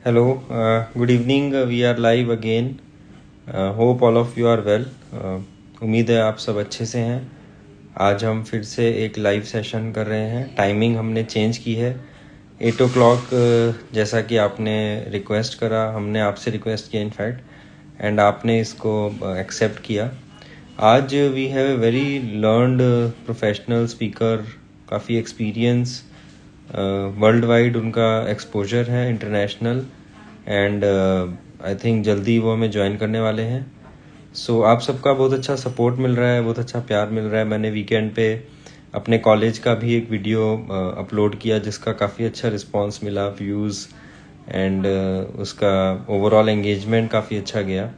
Hello, good evening. We are live again. Hope all of you are well. उम्मीद है आप सब अच्छे से हैं. आज हम फिर से एक लाइव सेशन कर रहे हैं. टाइमिंग हमने चेंज की है. 8 o'clock जैसा कि आपने रिक्वेस्ट करा, हमने आपसे रिक्वेस्ट किया इनफैक्ट, एंड आपने इसको एक्सेप्ट किया. आज we have a very learned professional speaker, काफ़ी एक्सपीरियंस, वर्ल्ड वाइड उनका एक्सपोजर है, इंटरनेशनल, एंड आई थिंक जल्दी वो हमें ज्वाइन करने वाले हैं. सो आप सबका बहुत अच्छा सपोर्ट मिल रहा है, बहुत अच्छा प्यार मिल रहा है. मैंने वीकेंड पे अपने कॉलेज का भी एक वीडियो अपलोड किया जिसका काफ़ी अच्छा रिस्पांस मिला, व्यूज़, एंड उसका ओवरऑल एंगेजमेंट काफ़ी अच्छा गया.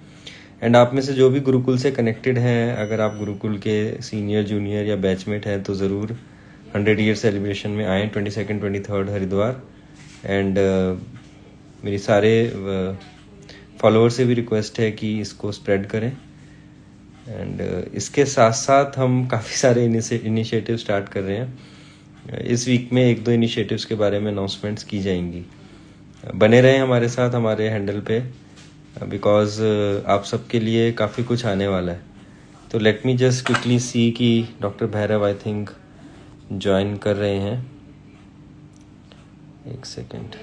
एंड आप में से जो भी गुरुकुल से कनेक्टेड हैं, अगर आप गुरुकुल के सीनियर, जूनियर या बैचमेट हैं तो ज़रूर 100 ईयर सेलिब्रेशन में आएँ, 22nd 23rd हरिद्वार. एंड मेरी सारे फॉलोअर से भी रिक्वेस्ट है कि इसको स्प्रेड करें. एंड इसके साथ साथ हम काफ़ी सारे इनिशिएटिव स्टार्ट कर रहे हैं. इस वीक में 1-2 इनिशिएटिव्स के बारे में अनाउंसमेंट्स की जाएंगी. बने रहें हमारे साथ, हमारे हैंडल पे, बिकॉज आप सबके लिए काफ़ी कुछ आने वाला है. तो let me just quickly see कि doctor Bhairav I think join कर रहे हैं. एक second.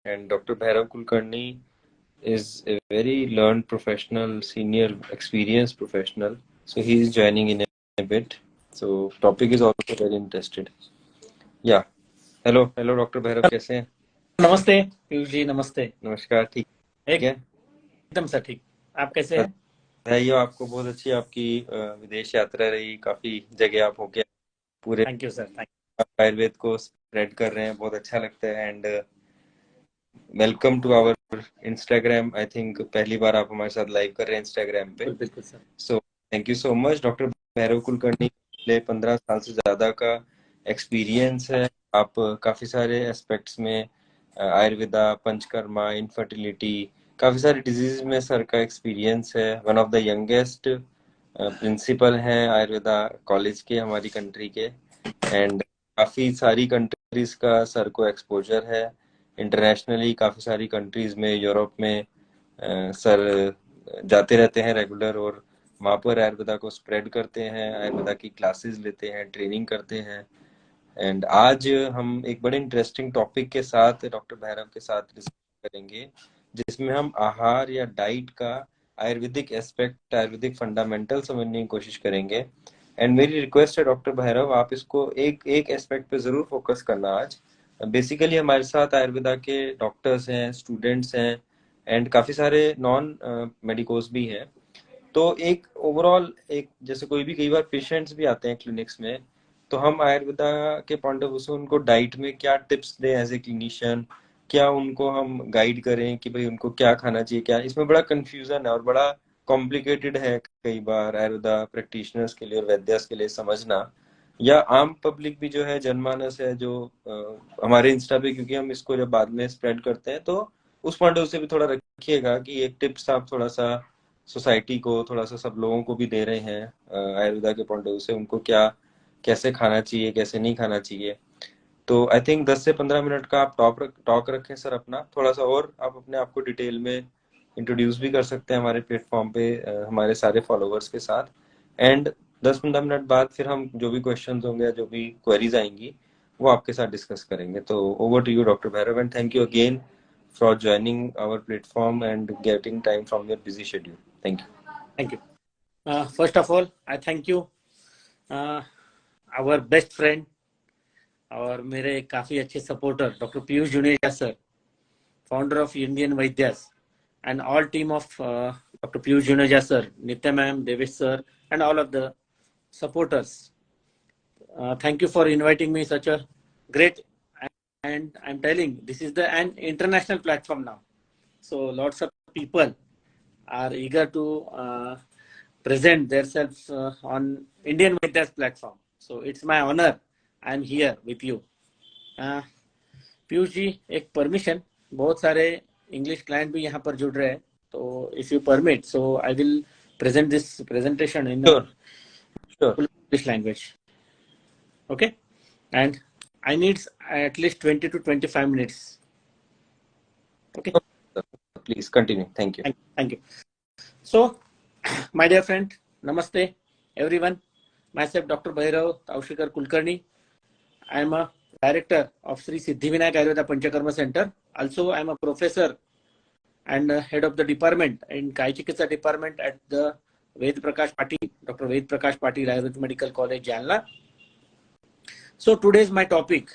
And Dr. Bhairav Kulkarni is a very learned professional, senior, experienced professional. So he is joining in a bit. So topic is also very interested. Yeah. Hello, Dr. Bhairav, कैसे हैं? नमस्ते पीयूष जी. नमस्ते. नमस्कार. ठीक है? एकदम सर ठीक. आप कैसे हैं? बधाई हो आपको. बहुत अच्छी आपकी विदेश यात्रा रही. काफी जगह आप होके पूरे थैंक यू सर. आयुर्वेद को स्प्रेड कर रहे हैं. बहुत अच्छा लगता है. And welcome to our Instagram. I think पहली बार आप हमारे साथ लाइव कर रहे हैं इंस्टाग्राम पे. बिल्कुल sir. So thank you so much. Doctor Bhairav Kulkarni, पिछले 15 साल से ज्यादा का एक्सपीरियंस है. आप काफी सारे एस्पेक्ट्स में आयुर्वेदा, पंचकर्मा, इनफर्टिलिटी, काफी सारे डिजीज में सर का एक्सपीरियंस है. One of the youngest principal हैं आयुर्वेदा कॉलेज के, हमारी कंट्री के. एंड काफी सारी कंट्रीज का सर को एक्सपोजर है. इंटरनेशनली काफी सारी कंट्रीज में, यूरोप में सर जाते रहते हैं रेगुलर, और वहाँ पर आयुर्वेदा को स्प्रेड करते हैं, आयुर्वेदा की क्लासेस लेते हैं, ट्रेनिंग करते हैं. एंड आज हम एक बड़े इंटरेस्टिंग टॉपिक के साथ डॉक्टर भैरव के साथ डिस्कस करेंगे, जिसमें हम आहार या डाइट का आयुर्वेदिक एस्पेक्ट, आयुर्वेदिक फंडामेंटल समझने की कोशिश करेंगे. एंड मेरी रिक्वेस्ट है डॉक्टर भैरव, आप इसको एक एक एस्पेक्ट पे जरूर फोकस करना आज. बेसिकली हमारे साथ आयुर्वेदा के डॉक्टर्स हैं, स्टूडेंट्स हैं, एंड काफी सारे नॉन मेडिकोस भी हैं. तो एक ओवरऑल, एक जैसे कोई भी कई बार पेशेंट्स भी आते हैं क्लिनिक्स में, तो हम आयुर्वेदा के पॉइंट ऑफ व्यू से उनको डाइट में क्या टिप्स दें एज ए क्लिनिशियन, क्या उनको हम गाइड करें कि भाई उनको क्या खाना चाहिए, क्या. इसमें बड़ा कंफ्यूजन है और बड़ा कॉम्प्लिकेटेड है कई बार आयुर्वेदा प्रैक्टिशनर्स के लिए और वैद्यास के लिए समझना, या आम पब्लिक भी जो है, जनमानस है जो हमारे इंस्टा पे, क्योंकि हम इसको जब बाद में स्प्रेड करते हैं तो उस पॉइंट ऑफ व्यू से भी थोड़ा रखिएगा कि एक टिप्स आप थोड़ा सा सोसाइटी को, थोड़ा सा सब लोगों को भी दे रहे हैं आयुर्वेदा के पॉइंट ऑफ व्यू से, उनको क्या, कैसे खाना चाहिए, कैसे नहीं खाना चाहिए. तो आई थिंक 10 से 15 मिनट का आप टॉक रखें सर अपना थोड़ा सा, और आप अपने आप को डिटेल में इंट्रोड्यूस भी कर सकते हैं हमारे प्लेटफॉर्म पे हमारे सारे फॉलोवर्स के साथ. एंड 10-15 मिनट बाद फिर हम जो भी क्वेश्चंस होंगे या जो भी क्वेरीज आएंगी वो आपके साथ डिस्कस करेंगे. तो over to you doctor Bhairav, and thank you again for joining our platform and getting time from your busy schedule. Thank you. Thank you. First of all, I thank you, our best friend और मेरे काफी अच्छे supporter doctor Piyush Juneja sir, founder of Indian Vaidyas, and all team of Dr. Piyush Juneja sir, Nitya ma'am, Devesh sir, and all of the supporters. Thank you for inviting me such a great, and I'm telling this is an international platform now. So lots of people are eager to present themselves on Indian Vaidya's platform. So it's my honor. I'm here with you. Piyush ji, एक permission, बहुत सारे English client भी यहाँ पर जुड़ रहे हैं, तो if you permit, so I will present this presentation in Sure. English language. Okay, and I need at least 20 to 25 minutes. Okay. Please continue. Thank you. Thank you. So, my dear friend, namaste, everyone. Myself, Dr. Bhairav Kulkarni. I am a director of Sri Siddhivinayak Ayurveda Panchakarma Center. Also, I am a professor and head of the department in Kai Chikitsa department at the Ved Prakash Patil, Dr. Ved Prakash Patil Ayurvedic Medical College, Jalna. So today's my topic.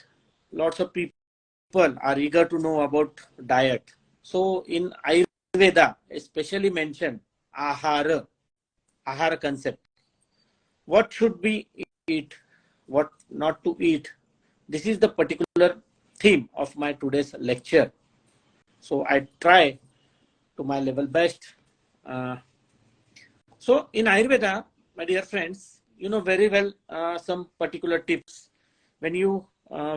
Lots of people are eager to know about diet. So in Ayurveda, especially mentioned Ahar concept. What should we eat? What not to eat? This is the particular theme of my today's lecture. So I try to my level best. So in Ayurveda, my dear friends, you know very well some particular tips when you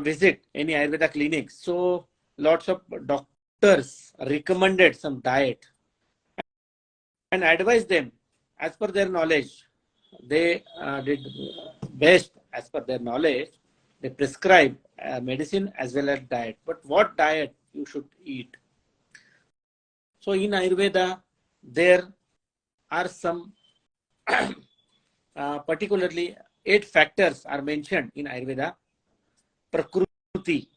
visit any Ayurveda clinic. So lots of doctors recommended some diet and advised them as per their knowledge. They did best as per their knowledge. They prescribe medicine as well as diet. But what diet you should eat? So in Ayurveda, there are some particularly 8 factors are mentioned in Ayurveda. Prakriti.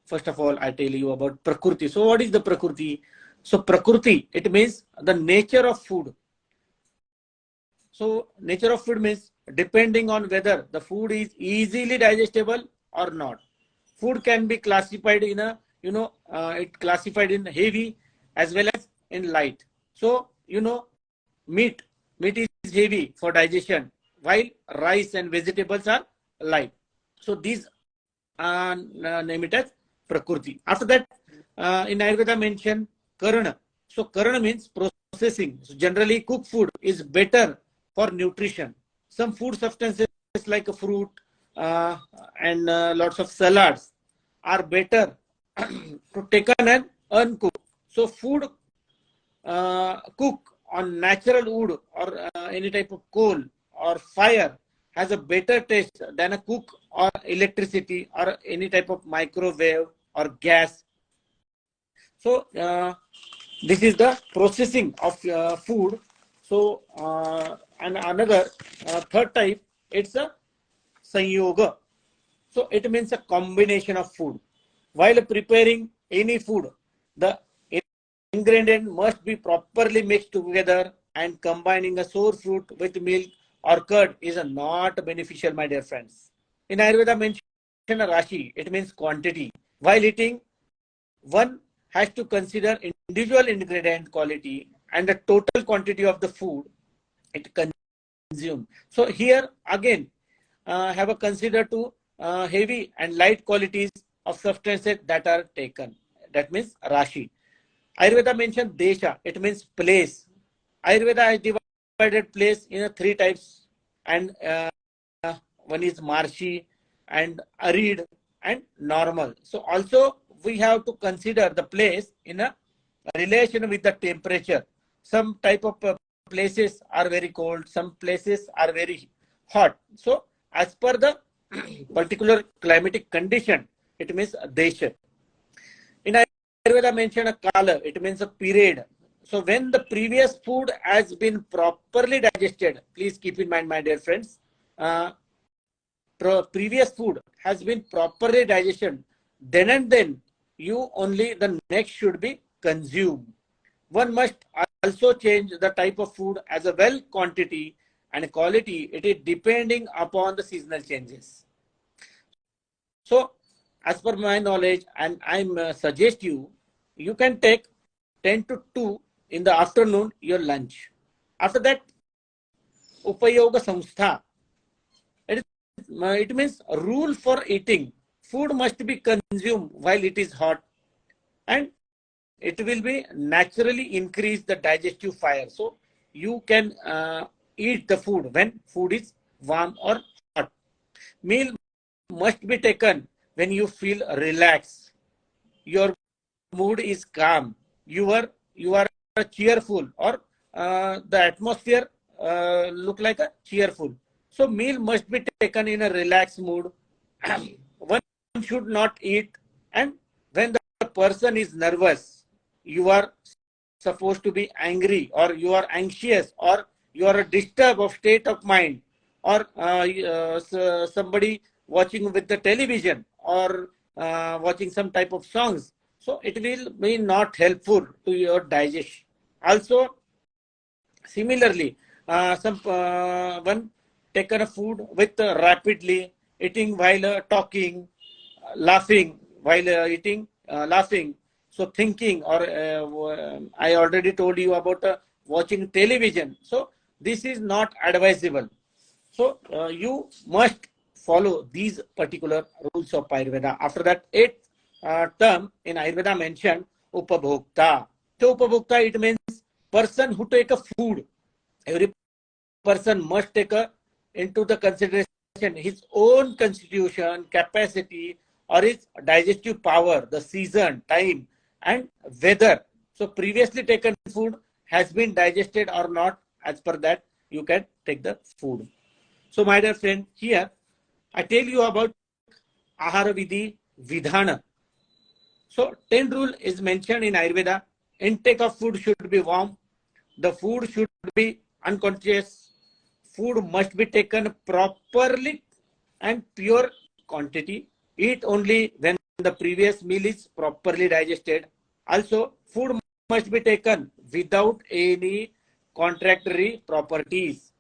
First of all, I tell you about Prakriti. So what is the Prakriti? So Prakriti, it means the nature of food. So nature of food means depending on whether the food is easily digestible or not. Food can be classified in a, it classified in heavy as well as in light. So, meat is heavy for digestion, while rice and vegetables are light. So these name it as Prakriti. After that, in Ayurveda mention Karna. So Karna means processing. So generally cooked food is better for nutrition. Some food substances like a fruit and lots of salads are better to taken and uncooked. So food cook on natural wood or any type of coal or fire has a better taste than a cook or electricity or any type of microwave or gas. So this is the processing of food. So and another third type, it's a sanyoga. So it means a combination of food. While preparing any food, the ingredient must be properly mixed together, and combining a sour fruit with milk or curd is not beneficial, my dear friends. In Ayurveda mention a Rashi, it means quantity. While eating, one has to consider individual ingredient quality and the total quantity of the food it consumes. So here again, have a consider to heavy and light qualities of substances that are taken. That means Rashi. Ayurveda mentioned Desha, it means place. Ayurveda has divided place in 3 types, and one is marshy and arid and normal. So also we have to consider the place in a relation with the temperature. Some type of places are very cold, some places are very hot. So as per the particular climatic condition, it means Desha. In Ayurveda mention a kala, it means a period. So when the previous food has been properly digested, please keep in mind, my dear friends, previous food has been properly digested, then and then you only the next should be consumed. One must also change the type of food as a well quantity and quality. It is depending upon the seasonal changes. So as per my knowledge, and I suggest you can take 10 to 2 in the afternoon your lunch. After that, Upayoga Samstha. It means a rule for eating. Food must be consumed while it is hot, and it will be naturally increase the digestive fire. So you can eat the food when food is warm or hot. Meal must be taken when you feel relaxed, your mood is calm, you are cheerful, or the atmosphere look like a cheerful. So meal must be taken in a relaxed mood. One should not eat, and when the person is nervous, you are supposed to be angry, or you are anxious, or you are a disturbed of state of mind, or somebody watching with the television, or watching some type of songs. So it will be not helpful to your digestion. Also, similarly, some one taken a food with rapidly eating while talking, laughing while eating, laughing. So thinking, or I already told you about watching television. So this is not advisable. So you must follow these particular rules of Ayurveda. After that, eighth term in Ayurveda mentioned upabhokta. So upabhokta, it means person who take a food. Every person must take into the consideration his own constitution, capacity, or his digestive power, the season, time, and weather. So previously taken food has been digested or not. As per that, you can take the food. So my dear friend, here I tell you about Ahar Vidhi Vidhana. So 10 rule is mentioned in Ayurveda. Intake of food should be warm. The food should be unconscious. Food must be taken properly and pure quantity. Eat only when the previous meal is properly digested. Also, food must be taken without any contradictory properties.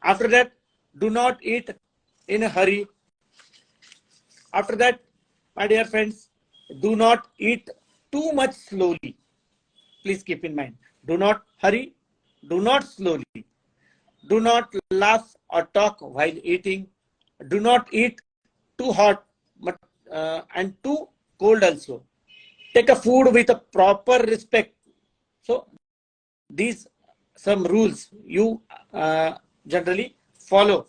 After that, do not eat in a hurry. After that, my dear friends, do not eat too much slowly. Please keep in mind. Do not hurry. Do not slowly. Do not laugh or talk while eating. Do not eat too hot and too cold also. Take a food with a proper respect. So these some rules you generally follow.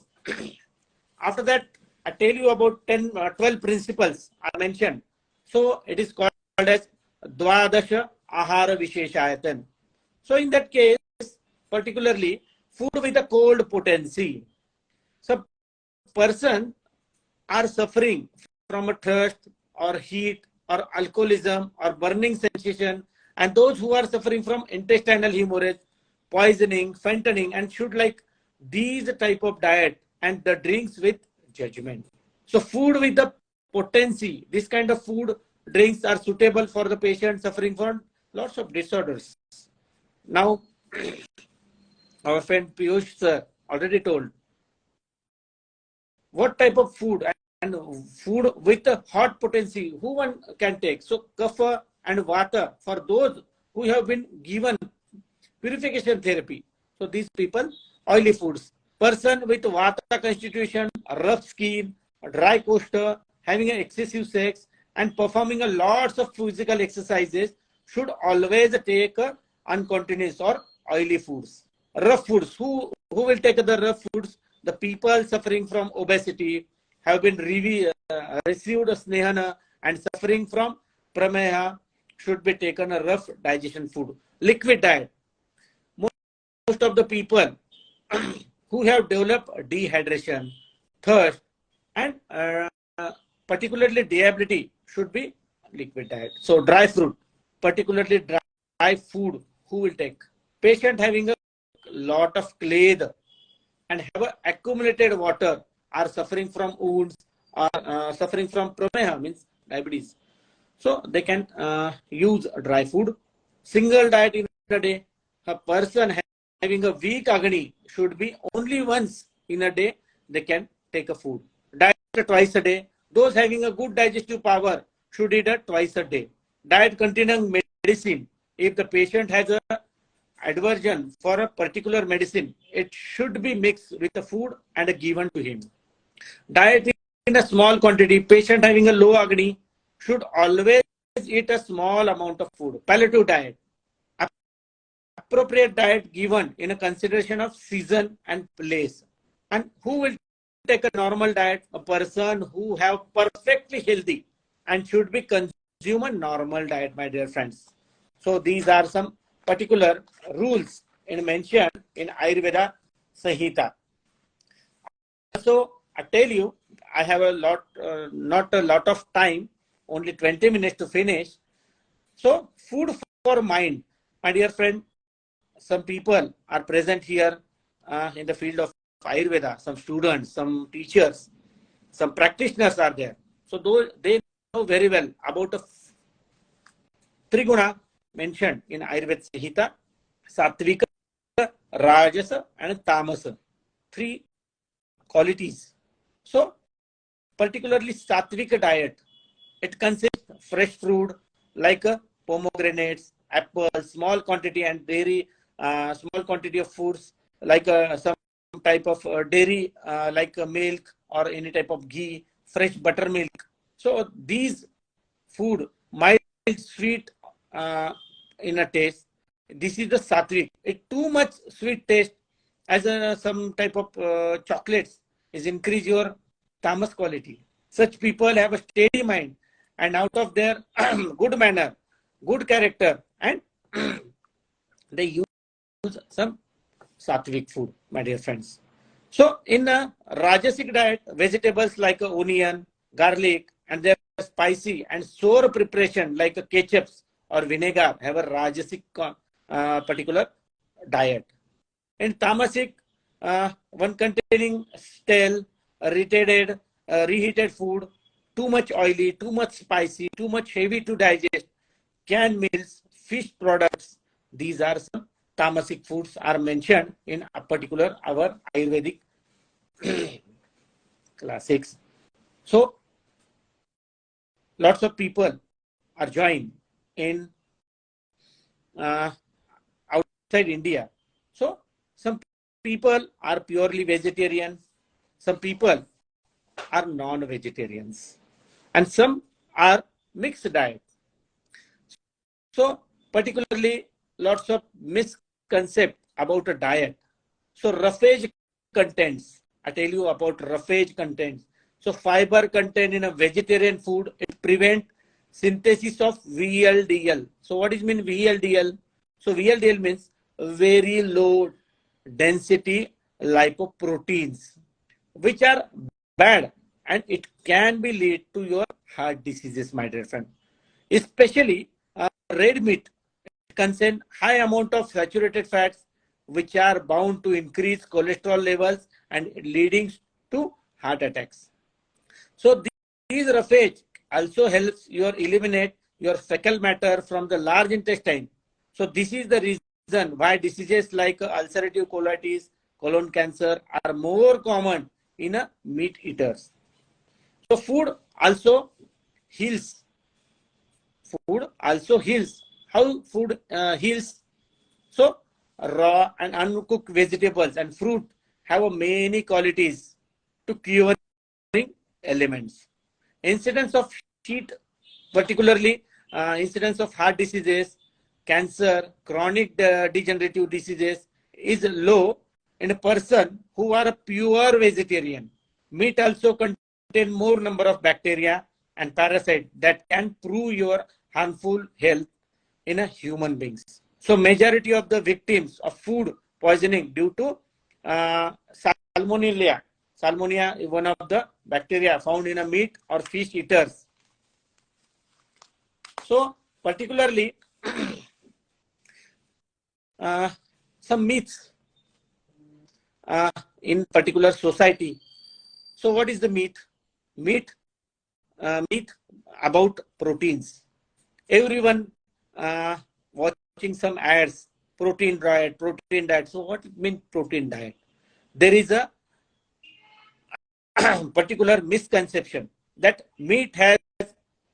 After that, I tell you about 12 principles I mentioned. So it is called as Dwadasha Ahara Visheshayatan. So in that case, particularly food with a cold potency. So person are suffering from a thirst or heat or alcoholism or burning sensation, and those who are suffering from intestinal hemorrhage, poisoning, fainting, and should like these type of diet and the drinks with judgment. So food with the potency, this kind of food drinks are suitable for the patient suffering from lots of disorders. Now, our friend Piyush sir already told what type of food and food with a hot potency who one can take. So kapha and vata for those who have been given purification therapy. So these people, oily foods. Person with vata constitution, rough skin, dry coaster, having an excessive sex, and performing a lots of physical exercises should always take uncontinuous or oily foods. Rough foods. Who will take the rough foods? The people suffering from obesity, have been received snehana, and suffering from prameha should be taken a rough digestion food. Liquid diet. Most of the people who have developed dehydration, thirst, and particularly diabetes should be liquid diet. So dry fruit, particularly dry food, who will take? Patient having a lot of clay and have accumulated water are suffering from wounds or suffering from prameha, means diabetes. So they can use dry food. Single diet in a day. A person having a weak agni should be only once in a day they can take a food. Diet twice a day. Those having a good digestive power should eat it twice a day. Diet containing medicine. If the patient has a aversion for a particular medicine, it should be mixed with the food and given to him. Diet in a small quantity. Patient having a low agni should always eat a small amount of food. Palliative diet. Appropriate diet given in a consideration of season and place. And who will take a normal diet? A person who have perfectly healthy and should be consume a normal diet, my dear friends. So these are some particular rules mentioned in Ayurveda Sahita. also, I tell you, I have a lot, not a lot of time, only 20 minutes to finish. So, food for mind, my dear friend. Some people are present here in the field of Ayurveda. Some students, some teachers, some practitioners are there. So, those they know very well about the Triguna mentioned in Ayurveda Sahita, Satvika, Rajasa, and Tamasa. Three qualities. So, particularly Satvika diet, it consists of fresh fruit like pomegranates, apples, small quantity and dairy, small quantity of foods like some type of dairy like milk or any type of ghee, fresh buttermilk. So these food, mild, sweet in a taste. This is the sattvic. It too much sweet taste as some type of chocolates is increase your tamas quality. Such people have a steady mind and out of their good manner, good character, and they use some sattvic food, my dear friends. So in a Rajasic diet, vegetables like onion, garlic, and their spicy and sour preparation like ketchups or vinegar have a Rajasic particular diet. In Tamasic, one containing stale, reheated, reheated food, too much oily, too much spicy, too much heavy to digest, canned meals, fish products. These are some tamasic foods are mentioned in a particular our Ayurvedic classics. So lots of people are joined in uh, outside India. So some people are purely vegetarian, some people are non-vegetarians, and some are mixed diet. So particularly lots of misconcept about a diet. So roughage contents, I tell you about roughage contents. So fiber content in a vegetarian food, it prevent synthesis of VLDL. So what is mean VLDL? So VLDL means very low density lipoproteins, which are bad and it can be lead to your heart diseases, my dear friend. Especially red meat contain high amount of saturated fats which are bound to increase cholesterol levels and leading to heart attacks. So these roughage also helps you eliminate your fecal matter from the large intestine. So this is the reason why diseases like ulcerative colitis, colon cancer are more common in meat eaters. So food also heals. Food also heals. How food heals? So raw and uncooked vegetables and fruit have many qualities to curing elements. Incidence of heat, particularly incidence of heart diseases, cancer, chronic degenerative diseases is low in a person who are a pure vegetarian. Meat also contain more number of bacteria and parasites that can prove your harmful health in a human beings. So majority of the victims of food poisoning due to salmonella. Salmonella is one of the bacteria found in a meat or fish eaters. So particularly some myths in particular society. So what is the myth? Myth about proteins. Everyone watching some ads, protein diet, protein diet. So what it means protein diet? There is a particular misconception that meat has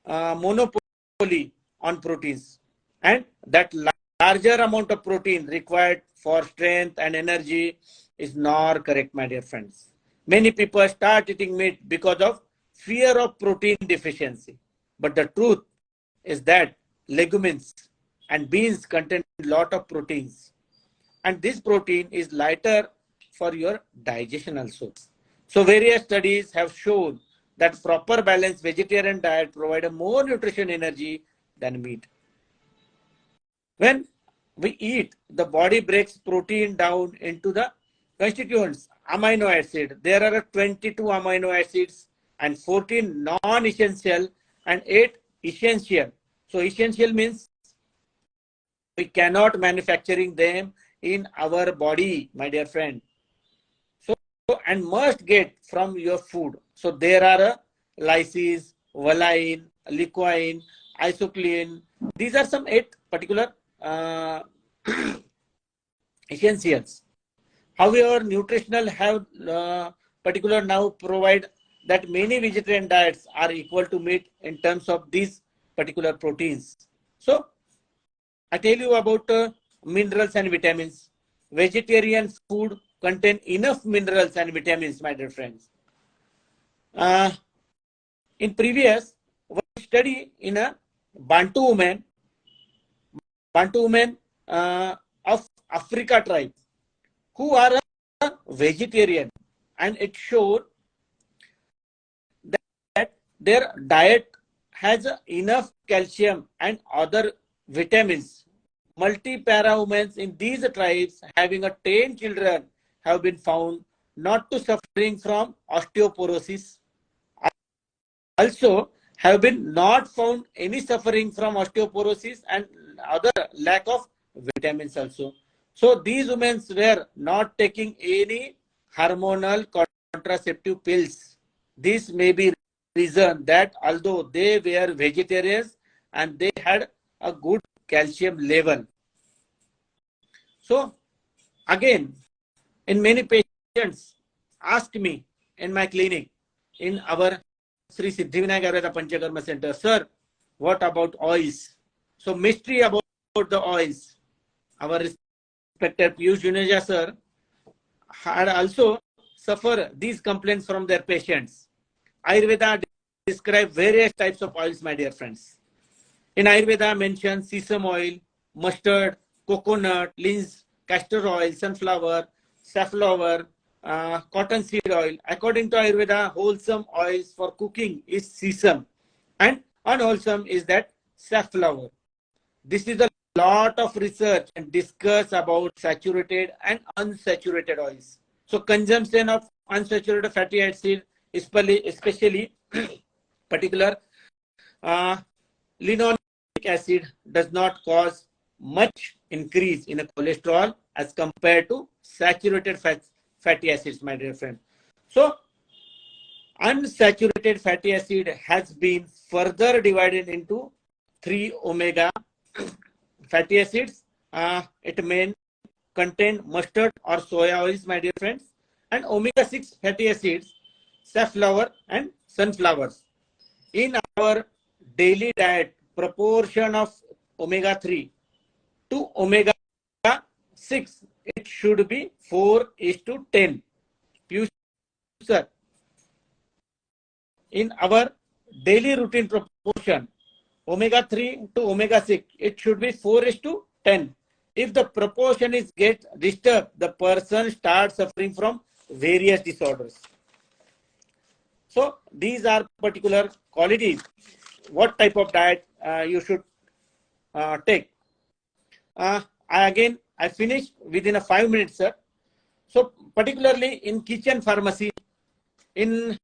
monopoly on proteins and that larger amount of protein required for strength and energy is not correct, my dear friends. Many people start eating meat because of fear of protein deficiency. But the truth is that legumes and beans contain a lot of proteins. And this protein is lighter for your digestion also. So various studies have shown that proper balanced vegetarian diet provides more nutrition energy than meat. When we eat, the body breaks protein down into the constituents amino acid. There are 22 amino acids and 14 non-essential and 8 essential. So essential means we cannot manufacturing them in our body, my dear friend. So, and must get from your food. So there are lysis, valine, leucine, isochline. These are some 8 particular essentials. However, nutritional have particular now provide that many vegetarian diets are equal to meat in terms of these particular proteins. So I tell you about minerals and vitamins. Vegetarian food contain enough minerals and vitamins, my dear friends. In previous one study in a Bantu women of Africa tribe who are a vegetarian, and it showed that their diet has enough calcium and other vitamins. Multi-para women in these tribes having 10 children have been found not to suffering from osteoporosis. Also have been not found any suffering from osteoporosis and other lack of vitamins also. So these women were not taking any hormonal contraceptive pills. This may be reason that although they were vegetarians and they had a good calcium level. So again, in many patients ask me in my clinic, in our Sri Siddhivinayak Ayurveda Panchakarma Center, sir, what about oils? So mystery about the oils. Our respected Piyush Juneja sir had also suffered these complaints from their patients. Ayurveda describe various types of oils, my dear friends. In Ayurveda mentions sesame oil, mustard, coconut, linseed, castor oil, sunflower, safflower, cottonseed oil. According to Ayurveda, wholesome oils for cooking is sesame and unwholesome is that safflower. This is a lot of research and discuss about saturated and unsaturated oils. So consumption of unsaturated fatty acid, especially particular linoleic acid, does not cause much increase in a cholesterol as compared to saturated fatty acids, my dear friend. So unsaturated fatty acid has been further divided into 3 omega fatty acids. It may contain mustard or soya oils, my dear friends, and omega-6 fatty acids, safflower and sunflowers. In our daily diet, proportion of omega-3 to omega-6, it should be 4:10. Sir, in our daily routine proportion, omega-3 to omega-6, it should be 4:10. If the proportion is get disturbed, the person starts suffering from various disorders. So these are particular qualities. What type of diet you should take? I finished within 5 minutes, sir. So particularly in kitchen pharmacy, in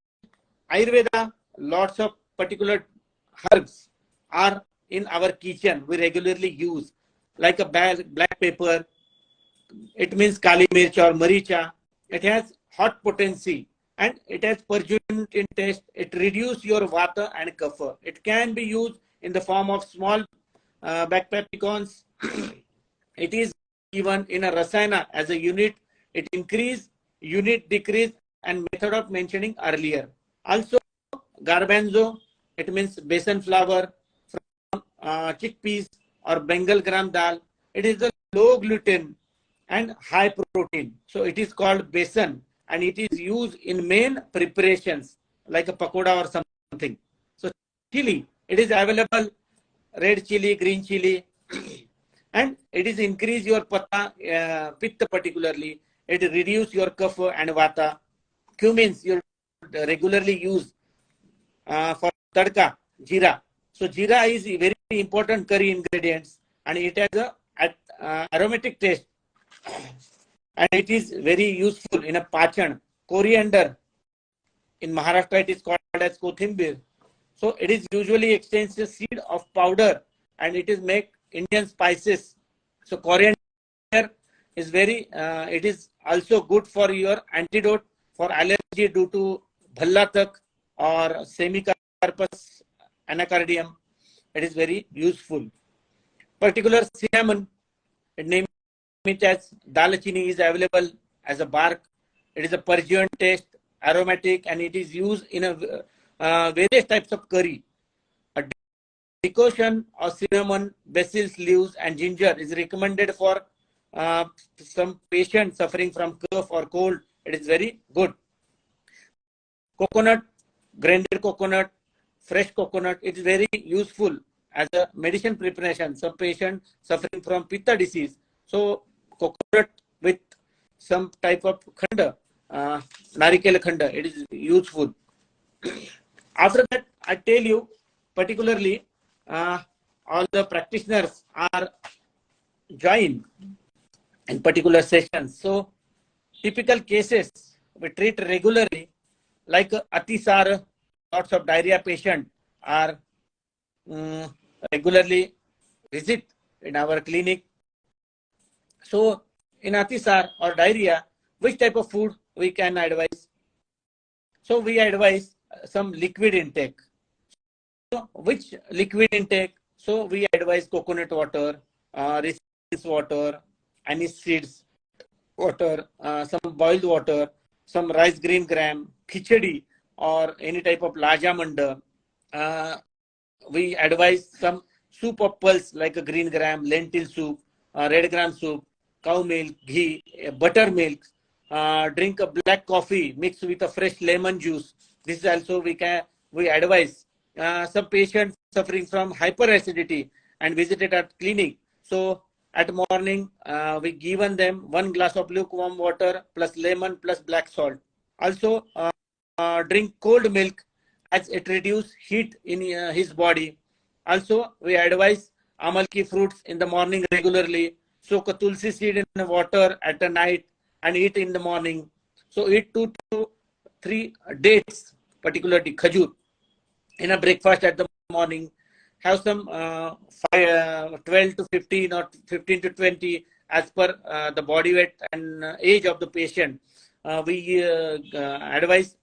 Ayurveda, lots of particular herbs are in our kitchen. We regularly use like a black pepper. It means kali mirch or maricha. It has hot potency and it has purgent in taste. It reduces your vata and kapha. It can be used in the form of small black peppercorns. It is given in a rasayana as a unit. It increase, unit decrease, and method of mentioning earlier. Also, garbanzo, it means besan flour from chickpeas or Bengal gram dal. It is a low gluten and high protein. So it is called besan and it is used in main preparations like a pakoda or something. So chili, it is available, red chili, green chili, and it is increase your pitta particularly. It reduce your kapha and vata. Cumins you regularly use for tadka, jeera. So jeera is a very important curry ingredients and it has a aromatic taste. and it is very useful in a pachan. Coriander, in Maharashtra it is called as kothimbir. So it is usually exchanged the seed of powder, and it is make Indian spices. So coriander is very, it is also good for your antidote for allergy due to bhallatak or semi-carpus anacardium. It is very useful. Particular cinnamon, it name it as dalachini, is available as a bark. It is a Persian taste, aromatic, and it is used in a various types of curry. A decoction of cinnamon, basil leaves, and ginger is recommended for some patients suffering from cough or cold. It is very good. Coconut, grinded coconut, fresh coconut, it is very useful as a medicine preparation. Some patient suffering from pitta disease, so coconut with some type of khanda, narikela khanda, it is useful. After that, I tell you particularly, all the practitioners are join in particular sessions. So typical cases we treat regularly, like atisar, lots of diarrhea patient are regularly visit in our clinic. So in atisar or diarrhea, which type of food we can advise? So we advise some liquid intake. So which liquid intake? So we advise coconut water, rice water, anise seeds water, some boiled water, some rice green gram, khichdi, or any type of laja manda. We advise some soup of pulse like a green gram, lentil soup, red gram soup, cow milk, ghee, buttermilk. Drink a black coffee mixed with a fresh lemon juice. This is also we advise. Some patients suffering from hyperacidity and visited at clinic. So at morning, we given them 1 glass of lukewarm water plus lemon plus black salt. Also, drink cold milk as it reduces heat in his body. Also, we advise amalki fruits in the morning regularly. Soak a tulsi seed in water at the night and eat in the morning. So eat 2 to 3 dates, particularly khajur, in a breakfast at the morning. Have some 12 to 15 or 15 to 20 as per the body weight and age of the patient. We advise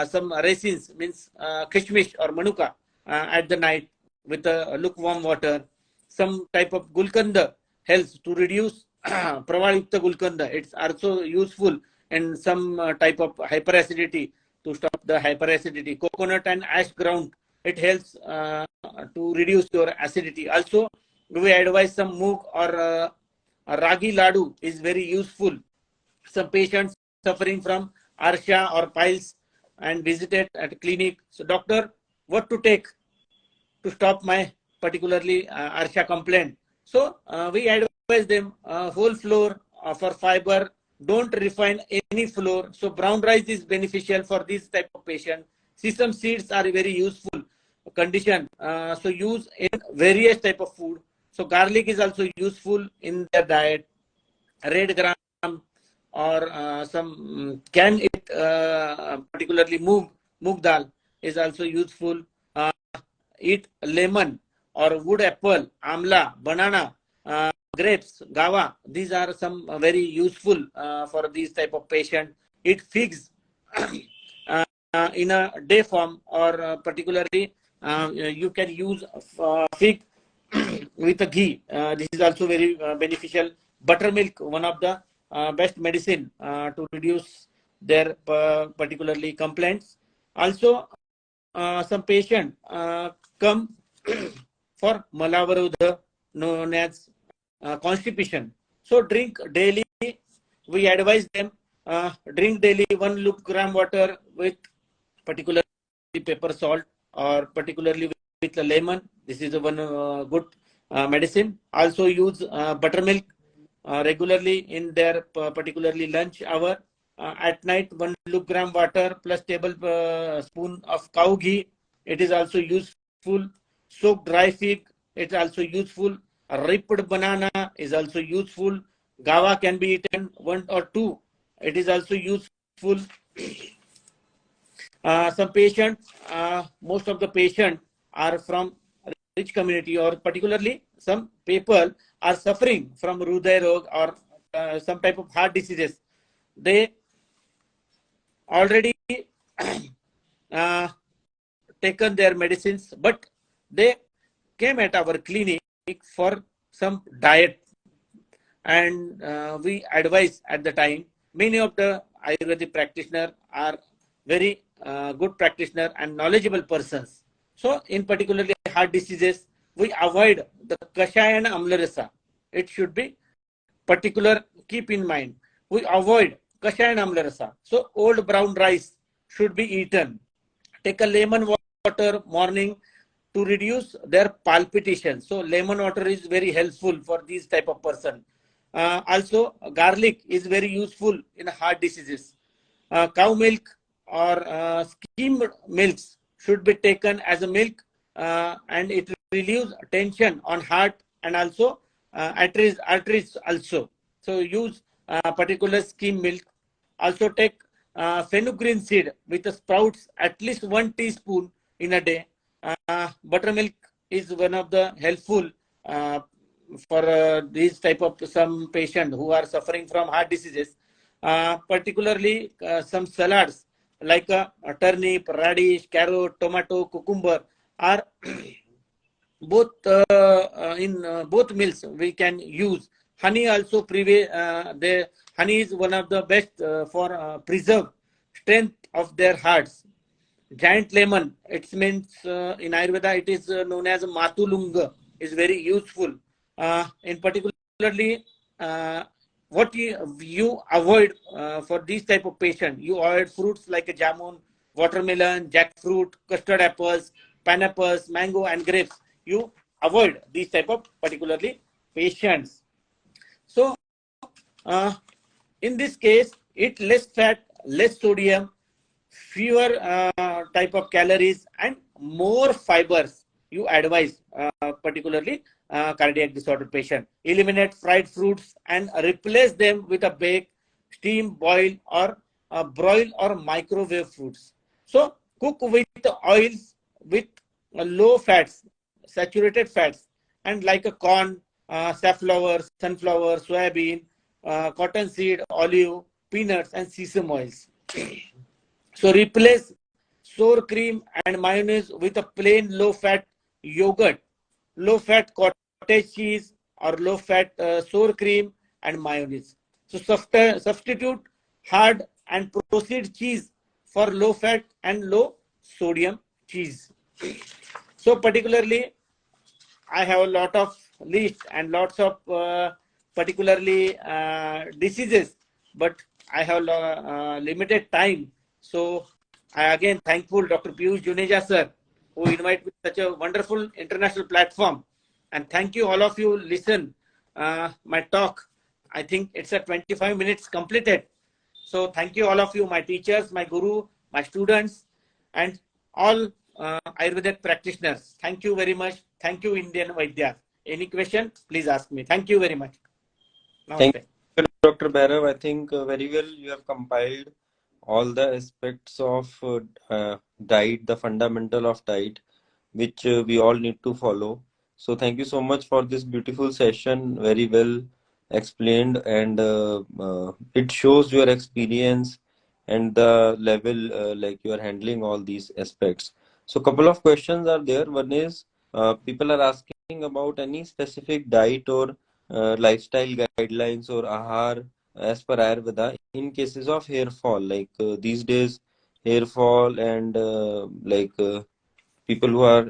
some raisins, means kishmish or manuka, at the night with lukewarm water. Some type of gulkanda helps to reduce pravalukta gulkanda. It's also useful in some type of hyperacidity, to stop the hyperacidity. Coconut and ash ground, it helps to reduce your acidity. Also, we advise some mook or ragi ladu is very useful. Some patients suffering from arsha or piles and visited at clinic. So doctor, what to take to stop my particularly arsha complaint? So we advise them whole flour for fiber. Don't refine any flour. So brown rice is beneficial for this type of patient. Sesame seeds are very useful condition. So use in various type of food. So garlic is also useful in their diet. Red gram or some can eat, particularly moong dal is also useful. Eat lemon or wood apple, amla, banana, grapes, guava. These are some very useful for these type of patient. Eat figs in a day form, or particularly you can use fig with a ghee. This is also very beneficial. Buttermilk, one of the best medicine to reduce their particularly complaints. Also, some patient come for malavarudha, known as constipation. So drink daily. We advise them drink daily 1 gram water with particularly pepper salt, or particularly with a lemon. This is one good medicine. Also use buttermilk regularly in their particularly lunch hour. At night, 1 gram water plus tablespoon of cow ghee. It is also useful. Soaked dry fig, it's also useful. A ripened banana is also useful. Gava can be eaten 1 or 2. It is also useful. Some patients, most of the patients are from rich community, or particularly some people are suffering from Hriday Rog or some type of heart diseases. They already uh, taken their medicines, but they came at our clinic for some diet, and we advise at the time. Many of the Ayurvedic practitioners are very good practitioner and knowledgeable persons. So in particularly heart diseases, we avoid the Kashaya and Amlarasa. It should be particular, keep in mind. We avoid Kashaya and Amlarasa. So old brown rice should be eaten. Take a lemon water morning to reduce their palpitations. So lemon water is very helpful for these type of person. Also, garlic is very useful in heart diseases. Cow milk or skimmed milks should be taken as a milk, and it relieves tension on heart and also arteries also. So use particular skim milk. Also take fenugreek seed with the sprouts at least 1 teaspoon in a day. Buttermilk is one of the helpful for these type of some patient who are suffering from heart diseases. Particularly some salads like a turnip, radish, carrot, tomato, cucumber are both in both meals we can use. Honey also the honey is one of the best for preserve strength of their hearts. Giant lemon, it means in Ayurveda it is known as matulunga, is very useful. In particularly, what you avoid for these type of patient, you avoid fruits like a jamun, watermelon, jackfruit, custard apples, pineapples, mango, and grapes. You avoid these type of particularly patients. So uh, in this case, eat less fat, less sodium, fewer type of calories, and more fibers. You advise, particularly cardiac disorder patient. Eliminate fried fruits and replace them with a bake, steam, boil, or broil or microwave foods. So cook with oils with low fats, saturated fats, and like a corn, safflower, sunflower, soybean, cottonseed, olive, peanuts, and sesame oils. So replace sour cream and mayonnaise with a plain low-fat yogurt, low-fat cottage cheese, or low-fat sour cream and mayonnaise. So substitute hard and processed cheese for low-fat and low-sodium cheese. So particularly, I have a lot of list and lots of particularly diseases, but I have limited time. So I again thankful Dr. Piyush Juneja sir, who invite me to such a wonderful international platform. And thank you all of you listen my talk. I think it's a 25 minutes completed. So thank you all of you, my teachers, my guru, my students, and all Ayurvedic practitioners. Thank you very much. Thank you, Indian Vaidya. Any question, please ask me. Thank you very much. Thank Namaste. you, Dr. Bhairav. I think very well you have compiled all the aspects of diet, the fundamental of diet, which we all need to follow. So thank you so much for this beautiful session. Very well explained, and it shows your experience and the level like you are handling all these aspects. So couple of questions are there. One is people are asking about any specific diet or lifestyle guidelines or ahar as per Ayurveda in cases of hair fall. Like these days, hair fall and people who are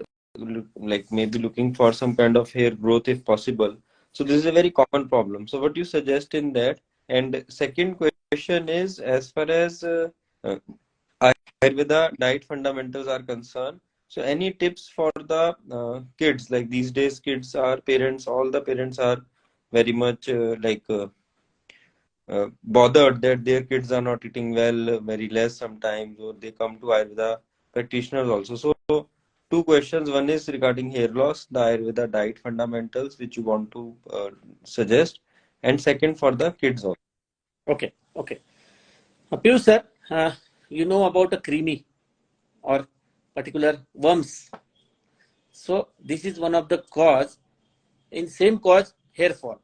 like maybe looking for some kind of hair growth if possible. So this is a very common problem. So what you suggest in that? And second question is as far as uh, Ayurveda diet fundamentals are concerned. So any tips for the kids? Like these days, kids are parents. All the parents are very much bothered that their kids are not eating well, very less sometimes, or they come to Ayurveda practitioners also. So, two questions. One is regarding hair loss, the Ayurveda diet fundamentals, which you want to suggest. and second for the kids also. Okay, okay. Piyush sir, you know about a creamy or particular worms. So this is one of the cause, in same cause, hair fall.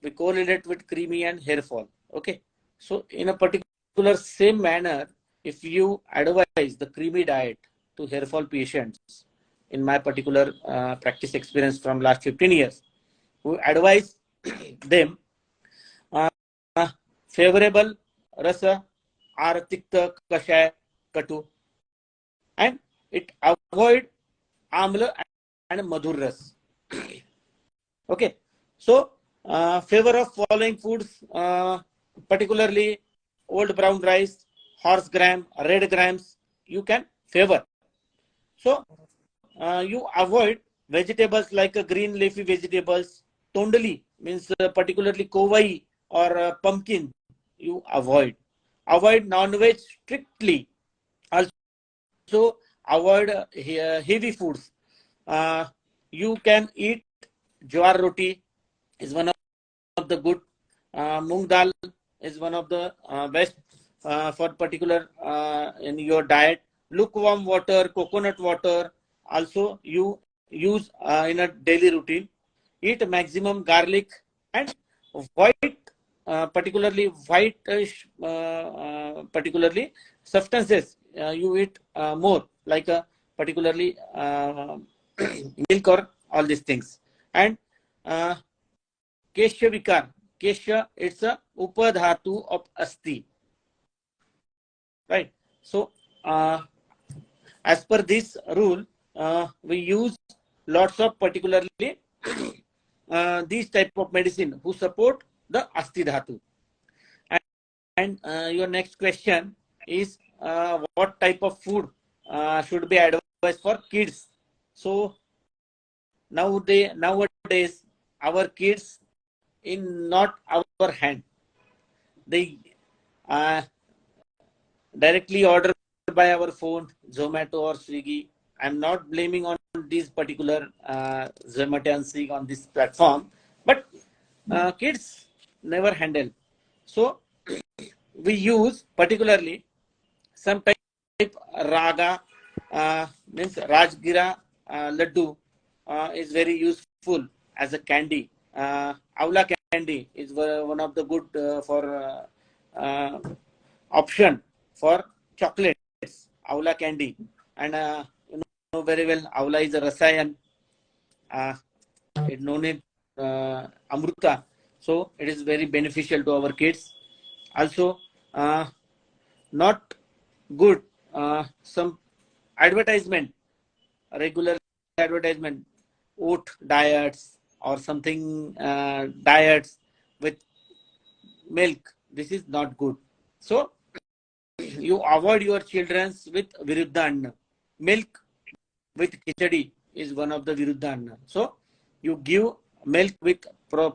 We correlate with creamy and hair fall. Okay. So in a particular same manner, if you advise the creamy diet to hair fall patients, in my particular practice experience from last 15 years, we advise them uh, favorable rasa or tikta kashay katu, and it avoid amla and madhur ras. Okay, so favor of following foods, particularly old brown rice, horse gram, red grams, you can favor. So you avoid vegetables like green leafy vegetables, tondali means particularly kovai or pumpkin, you avoid. Avoid non-veg strictly. Also avoid heavy foods. You can eat jowar roti is one of the good. Moong dal is one of the best for particular in your diet. Lukewarm water, coconut water, also you use in a daily routine. Eat maximum garlic and white, particularly whitish, particularly substances. You eat more like particularly milk or all these things. And uh, Kesha Vikar. Kesha, it's a upadhatu of asti. Right. So, as per this rule, we use lots of particularly these type of medicine who support the asti dhatu. And your next question is what type of food should be advised for kids? So nowadays our kids in not our hand, they uh, directly order by our phone, Zomato or Swiggy. I'm not blaming on these particular Zomato and Swiggy on this platform, but kids never handle. So we use particularly some type raga, means Rajgira laddu is very useful as a candy. Avla candy is one of the good for option for chocolates. Avla candy, and you know very well, Avla is a rasayan. It known it amruta, so it is very beneficial to our kids. Also, not good. Some advertisement, regular advertisement, oat diets or something diets with milk. This is not good. So you avoid your children's with viruddha anna. Milk with khichdi is one of the viruddha anna. So you give milk with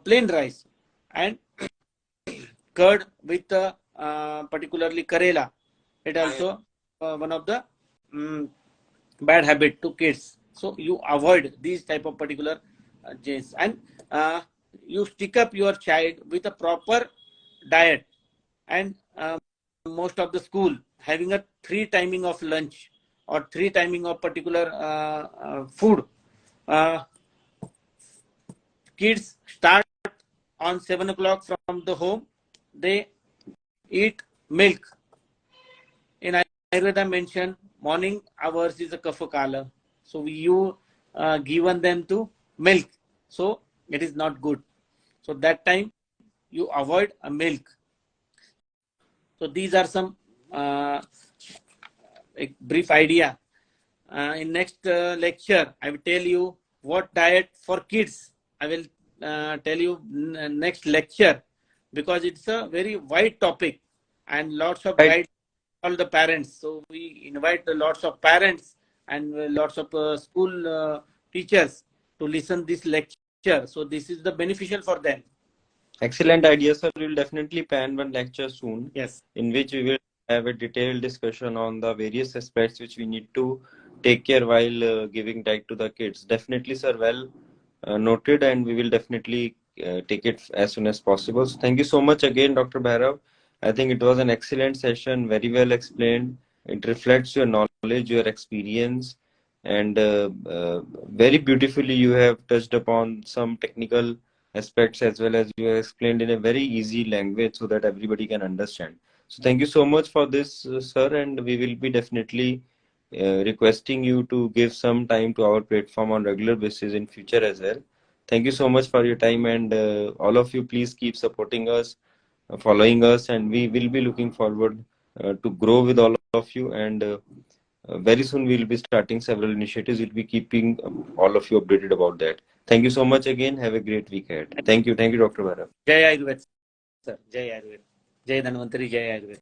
plain rice and curd with particularly karela. It also one of the bad habit to kids. So you avoid these type of particular genes, and you stick up your child with a proper diet. And most of the school having a 3 timing of lunch or 3 timing of particular food. Uh, Kids start on 7 o'clock from the home. They eat milk. In Ayurveda mention, morning hours is a kapha. So you given them to milk. So it is not good. So that time you avoid a milk. So these are some a brief idea. In next lecture, I will tell you what diet for kids. I will tell you next lecture, because it's a very wide topic and lots of Right. guide all the parents. So we invite lots of parents and lots of school teachers to listen this lecture. So this is the beneficial for them. Excellent idea, sir. We'll definitely plan one lecture soon Yes. in which we will have a detailed discussion on the various aspects which we need to take care while giving diet to the kids. Definitely, sir. Well noted, and we will definitely take it as soon as possible. So thank you so much again, Dr. Bhairav. I think it was an excellent session, very well explained. It reflects your knowledge, your experience, and very beautifully you have touched upon some technical aspects as well as you have explained in a very easy language so that everybody can understand. So thank you so much for this, sir, and we will be definitely requesting you to give some time to our platform on regular basis in future as well. Thank you so much for your time, and all of you please keep supporting us, following us, and we will be looking forward to grow with all of you, and very soon we'll be starting several initiatives. We'll be keeping all of you updated about that. Thank you so much again. Have a great week ahead. Thank you, Dr. Bhairav. जय Ayurveda sir, जय आयुर्वेद, जय धन्वंतरी, जय आयुर्वेद.